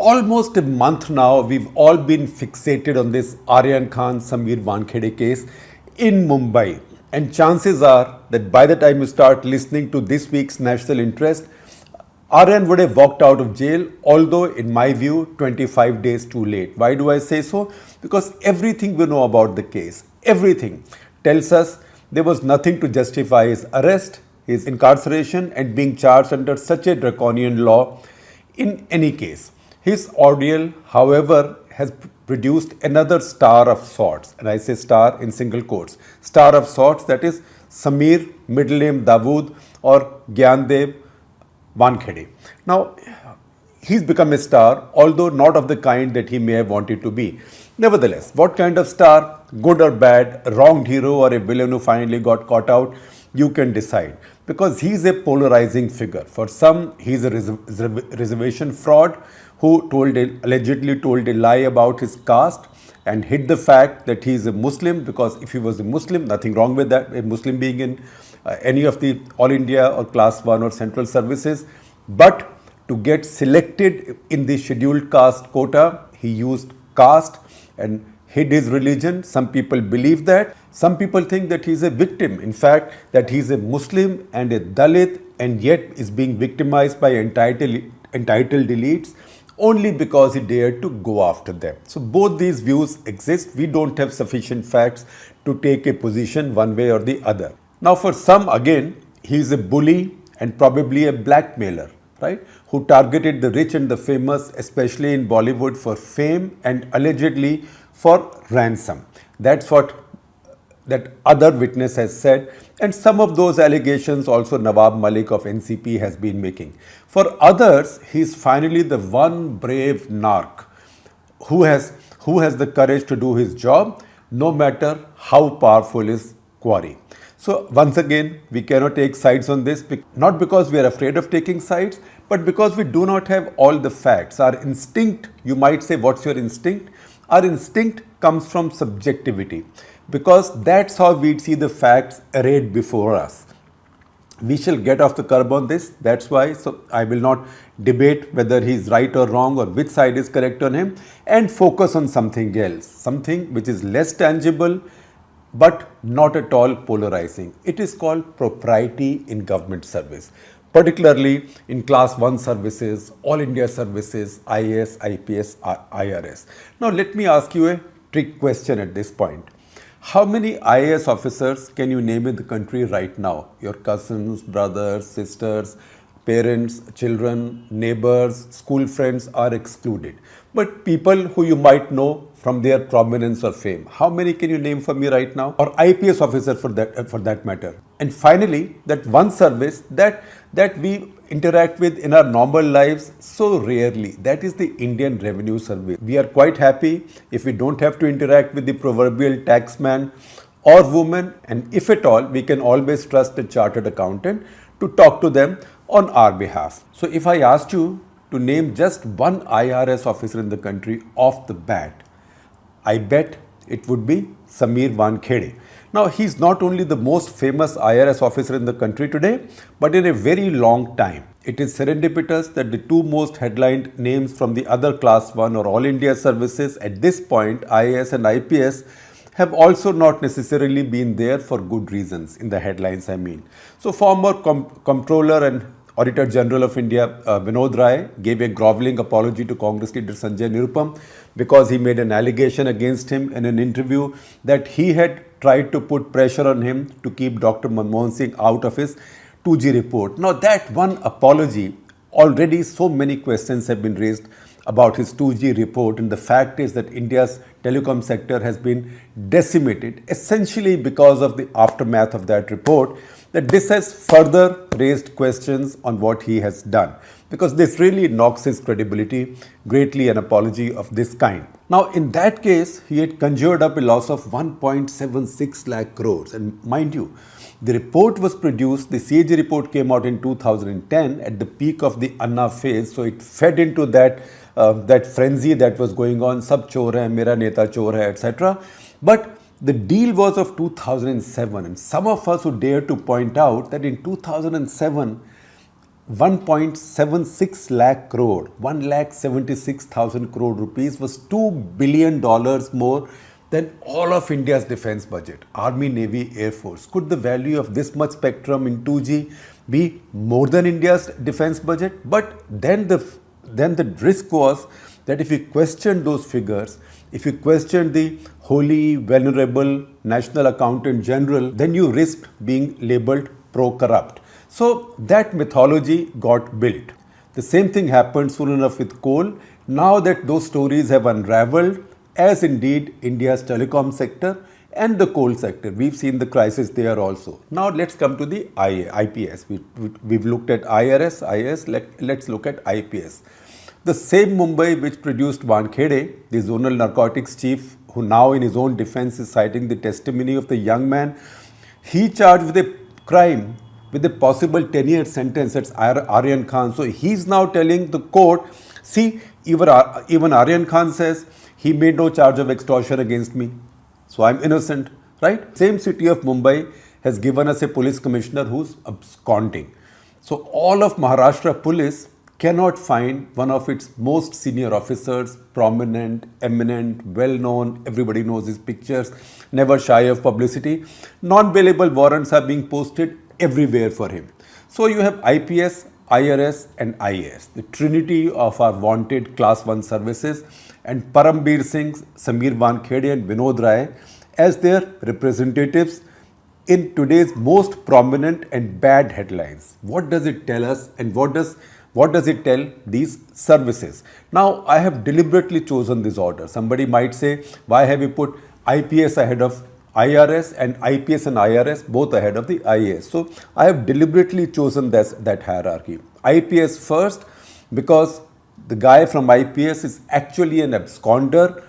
almost a month now, we've all been fixated on this Aryan Khan-Wankhede case in Mumbai. And chances are that by the time you start listening to this week's National Interest, Aryan would have walked out of jail, although in my view, 25 days too late. Why do I say so? Because everything we know about the case, everything tells us there was nothing to justify his arrest, his incarceration and being charged under such a draconian law in any case. His ordeal, however, has produced another star of sorts, and I say star in single quotes, star of sorts, that is Samir, middle name Dawood, or Gyandev Wankhede. Now, he's become a star, although not of the kind that he may have wanted to be. Nevertheless, what kind of star, good or bad, a wronged hero or a villain who finally got caught out, you can decide. Because he's a polarizing figure. For some, he's a reservation fraud who allegedly told a lie about his caste and hid the fact that he is a Muslim, because if he was a Muslim, nothing wrong with that, a Muslim being in any of the All India or Class 1 or Central services. But to get selected in the scheduled caste quota, he used caste and hid his religion. Some people believe that. Some people think that he is a victim. In fact, that he is a Muslim and a Dalit and yet is being victimized by entitled elites only because he dared to go after them. So both these views exist. We don't have sufficient facts to take a position one way or the other. Now for some, again, he is a bully and probably a blackmailer, right, who targeted the rich and the famous, especially in Bollywood, for fame and allegedly for ransom. That's what that other witness has said, and some of those allegations also Nawab Malik of NCP has been making. For others, he is finally the one brave narc who has the courage to do his job, no matter how powerful his quarry. So once again, we cannot take sides on this, not because we are afraid of taking sides, but because we do not have all the facts. Our instinct, you might say, what's your instinct? Our instinct comes from subjectivity, because that's how we see the facts arrayed before us. We shall get off the curb on this. That's why, so I will not debate whether he is right or wrong or which side is correct on him, and focus on something else, something which is less tangible but not at all polarizing. It is called propriety in government service, particularly in Class 1 services, All India services, IAS, IPS, IRS. Now let me ask you a trick question at this point. How many IAS officers can you name in the country right now? Your cousins, brothers, sisters, parents, children, neighbors, school friends are excluded. But people who you might know from their prominence or fame, how many can you name for me right now? Or IPS officer for that matter. And finally, that one service that we interact with in our normal lives so rarely, that is the Indian Revenue Service. We are quite happy if we don't have to interact with the proverbial taxman or woman, and if at all, we can always trust a chartered accountant to talk to them on our behalf. So if I asked you to name just one IRS officer in the country off the bat, I bet it would be Samir Wankhede. Now, he's not only the most famous IRS officer in the country today, but in a very long time. It is serendipitous that the two most headlined names from the other Class 1 or All India services at this point, IAS and IPS, have also not necessarily been there for good reasons in the headlines, I mean. So, former Comptroller and Auditor General of India, Vinod Rai, gave a grovelling apology to Congress leader Sanjay Nirupam because he made an allegation against him in an interview that he had tried to put pressure on him to keep Dr. Manmohan Singh out of his 2G report. Now that one apology, already so many questions have been raised about his 2G report, and the fact is that India's telecom sector has been decimated essentially because of the aftermath of that report, that this has further raised questions on what he has done, because this really knocks his credibility greatly, an apology of this kind. Now in that case, he had conjured up a loss of 1.76 lakh crores, and mind you, the report was produced, the CAG report came out in 2010 at the peak of the Anna phase, so it fed into that frenzy that was going on, sab chor hai, mera neta chor hai, etc. But the deal was of 2007, and some of us who dare to point out that in 2007, 1.76 lakh crore, 1,76,000 crore rupees was $2 billion more than all of India's defense budget. Army, Navy, Air Force. Could the value of this much spectrum in 2G be more than India's defense budget? But then the risk was that if you question those figures, if you question the holy, venerable National Accountant General, then you risk being labeled pro-corrupt. So that mythology got built. The same thing happened soon enough with coal. Now that those stories have unraveled, as indeed India's telecom sector and the coal sector, we've seen the crisis there also. Now let's come to the IPS. We've looked at IRS, IAS, let's look at IPS. The same Mumbai which produced Wankhede, the zonal narcotics chief, who now in his own defense is citing the testimony of the young man, he charged with a crime with a possible 10-year sentence. That's Aryan Khan. So he's now telling the court, see, even Aryan Khan says he made no charge of extortion against me. So I'm innocent, right? Same city of Mumbai has given us a police commissioner who's absconding. So all of Maharashtra police cannot find one of its most senior officers, prominent, eminent, well-known, everybody knows his pictures, never shy of publicity. Non-bailable warrants are being posted everywhere for him. So you have IPS, IRS and IAS, the trinity of our wanted class 1 services, and Parambir Singh, Samir Wankhede and Vinod Rai as their representatives in today's most prominent and bad headlines. What does it tell us, and what does it tell these services? Now, I have deliberately chosen this order. Somebody might say, why have you put IPS ahead of IRS and IPS and IRS both ahead of the IAS? So, I have deliberately chosen that hierarchy. IPS first because the guy from IPS is actually an absconder,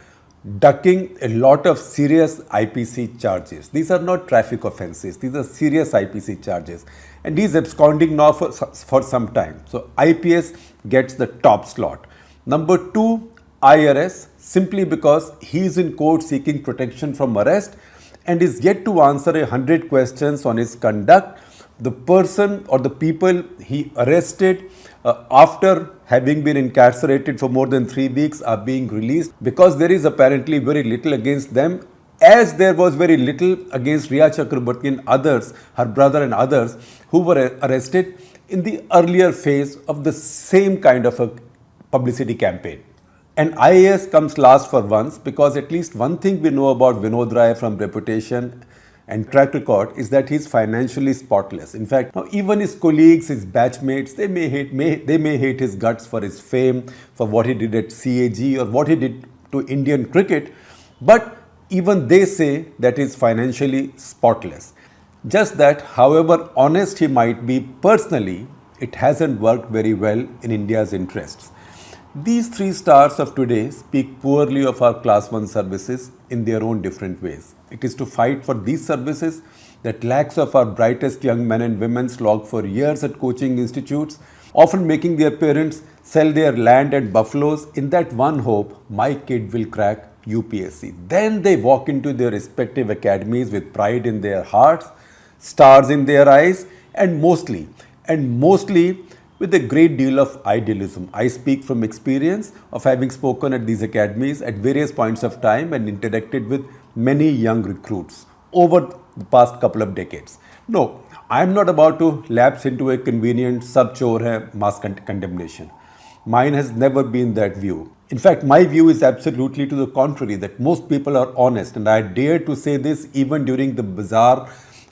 ducking a lot of serious IPC charges. These are not traffic offences, these are serious IPC charges. And he's absconding now for some time. So IPS gets the top slot. Number 2, IRS, simply because he's in court seeking protection from arrest and is yet to answer 100 questions on his conduct. The person or the people he arrested after having been incarcerated for more than 3 weeks are being released because there is apparently very little against them, as there was very little against Riya Chakraborty and others, her brother and others, who were arrested in the earlier phase of the same kind of a publicity campaign. And IAS comes last for once because at least one thing we know about Vinod Rai from reputation and track record is that he's financially spotless. In fact, now even his colleagues, his batchmates, they may hate his guts for his fame, for what he did at CAG or what he did to Indian cricket, but even they say that he's financially spotless. Just that, however honest he might be personally, it hasn't worked very well in India's interests. These 3 stars of today speak poorly of our class 1 services in their own different ways. It is to fight for these services that lakhs of our brightest young men and women slog for years at coaching institutes, often making their parents sell their land and buffaloes in that one hope, my kid will crack UPSC. Then they walk into their respective academies with pride in their hearts, stars in their eyes, and mostly with a great deal of idealism. I speak from experience of having spoken at these academies at various points of time and interacted with many young recruits over the past couple of decades. No, I am not about to lapse into a convenient sab chor hai mass condemnation. Mine has never been that view. In fact, my view is absolutely to the contrary, that most people are honest, and I dare to say this even during the bizarre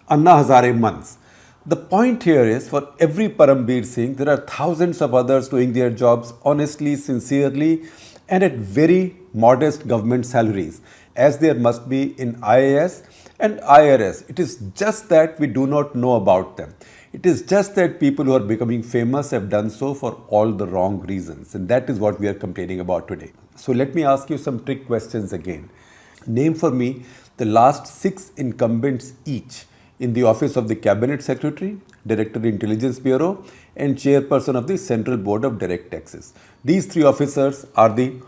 Anna Hazare months. The point here is, for every Parambir Singh, there are thousands of others doing their jobs honestly, sincerely, and at very modest government salaries, as there must be in IAS and IRS. It is just that we do not know about them. It is just that people who are becoming famous have done so for all the wrong reasons, and that is what we are complaining about today. So let me ask you some trick questions again. Name for me the last 6 incumbents each in the office of the Cabinet Secretary, Director Intelligence Bureau, and Chairperson of the Central Board of Direct Taxes. These 3 officers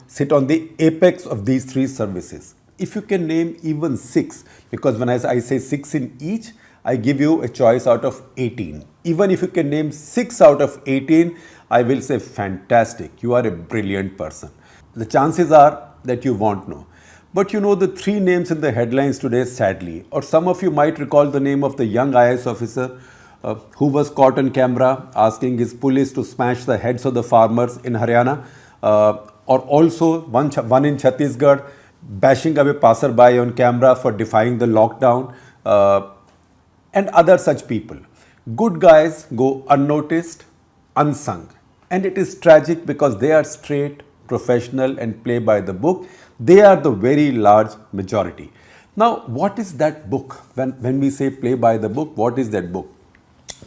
sit on the apex of these 3 services. If you can name even 6, because when I say 6 in each, I give you a choice out of 18. Even if you can name 6 out of 18, I will say fantastic. You are a brilliant person. The chances are that you won't know. But you know the 3 names in the headlines today, sadly. Or some of you might recall the name of the young IAS officer who was caught on camera asking his police to smash the heads of the farmers in Haryana. Or also one in Chhattisgarh bashing away passerby on camera for defying the lockdown. And other such people. Good guys go unnoticed, unsung. And it is tragic because they are straight, professional and play by the book. They are the very large majority. Now, what is that book? When we say play by the book, what is that book?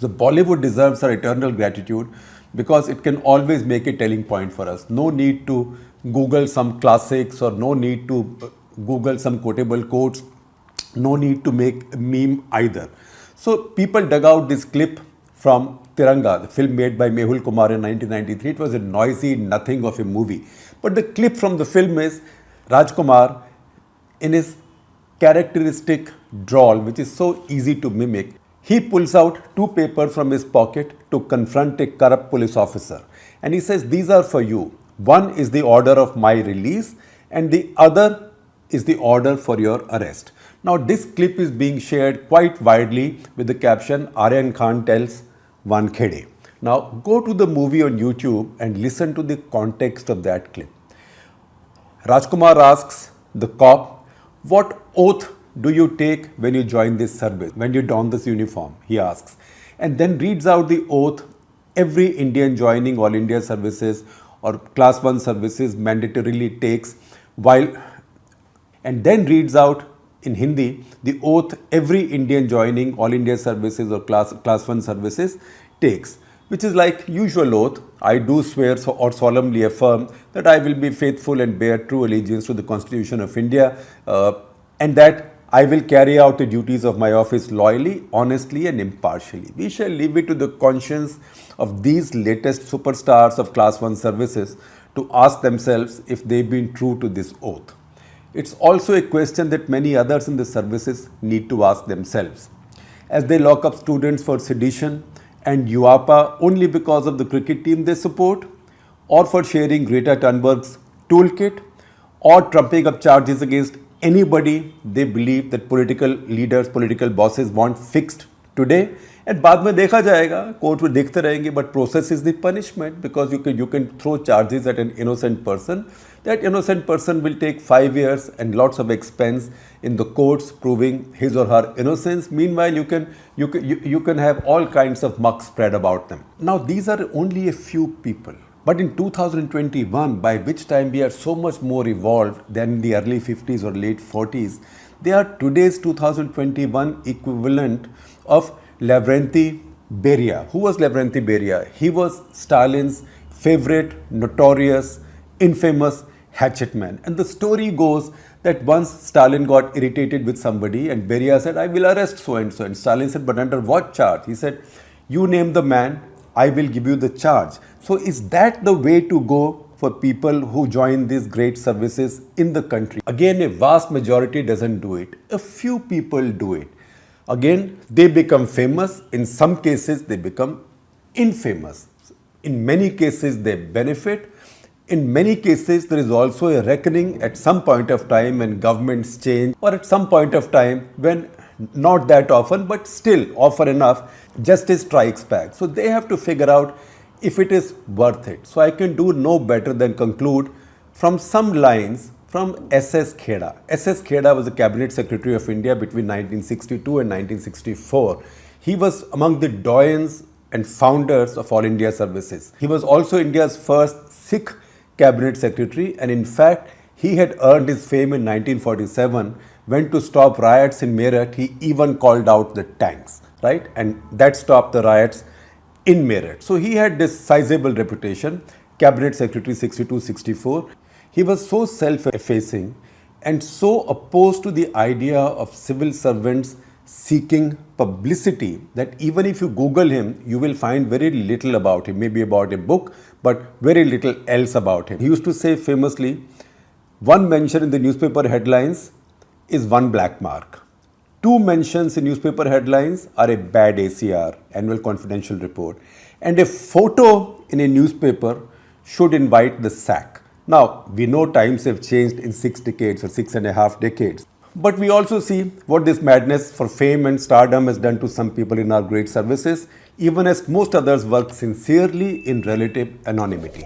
So Bollywood deserves our eternal gratitude because it can always make a telling point for us. No need to Google some classics or no need to Google some quotable quotes. No need to make a meme either. So people dug out this clip from Tiranga, the film made by Mehul Kumar in 1993. It was a noisy nothing of a movie. But the clip from the film is Rajkumar in his characteristic drawl, which is so easy to mimic. He pulls out 2 papers from his pocket to confront a corrupt police officer. And he says, these are for you. One is the order of my release and the other is the order for your arrest. Now this clip is being shared quite widely with the caption Aryan Khan tells Wankhede. Now go to the movie on YouTube and listen to the context of that clip. Rajkumar asks the cop, what oath do you take when you join this service, when you don this uniform, he asks. And then reads out the oath every Indian joining All India services or Class 1 services mandatorily takes and then reads out in Hindi the oath every Indian joining All India services or class 1 services takes, which is like usual oath. I do swear or solemnly affirm that I will be faithful and bear true allegiance to the Constitution of India and that I will carry out the duties of my office loyally, honestly and impartially. We shall leave it to the conscience of these latest superstars of Class 1 services to ask themselves if they've been true to this oath. It's also a question that many others in the services need to ask themselves. As they lock up students for sedition and UAPA only because of the cricket team they support, or for sharing Greta Thunberg's toolkit, or trumping up charges against anybody they believe that political leaders, political bosses want fixed today, and बाद में देखा जाएगा, court में देखते रहेंगे, but process is the punishment because you can throw charges at an innocent person. That innocent person will take 5 years and lots of expense in the courts proving his or her innocence. Meanwhile, you can have all kinds of muck spread about them. Now, these are only a few people. But in 2021, by which time we are so much more evolved than in the early 50s or late 40s, they are today's 2021 equivalent of Lavrenti Beria. Who was Lavrenti Beria? He was Stalin's favorite, notorious, infamous hatchet man. And the story goes that once Stalin got irritated with somebody and Beria said, I will arrest so-and-so. And Stalin said, but under what charge? He said, you name the man, I will give you the charge. So is that the way to go for people who join these great services in the country? Again, a vast majority doesn't do it. A few people do it. Again, they become famous. In some cases, they become infamous. In many cases, they benefit. In many cases, there is also a reckoning at some point of time when governments change, or at some point of time when not that often, but still often enough, justice strikes back. So they have to figure out if it is worth it. So I can do no better than conclude from some lines from S.S. Kheda. S.S. Kheda was the Cabinet Secretary of India between 1962 and 1964. He was among the doyens and founders of All India Services. He was also India's first Sikh Cabinet Secretary, and in fact, he had earned his fame in 1947 when, to stop riots in Meerut, he even called out the tanks, right? And that stopped the riots in Meerut. So he had this sizable reputation, Cabinet Secretary 62-64. He was so self-effacing and so opposed to the idea of civil servants seeking publicity that even if you Google him, you will find very little about him, maybe about a book, but very little else about him. He used to say famously, one mention in the newspaper headlines is one black mark. Two mentions in newspaper headlines are a bad ACR, annual confidential report, and a photo in a newspaper should invite the sack. Now, we know times have changed in 6 decades or 6.5 decades. But we also see what this madness for fame and stardom has done to some people in our great services, even as most others work sincerely in relative anonymity.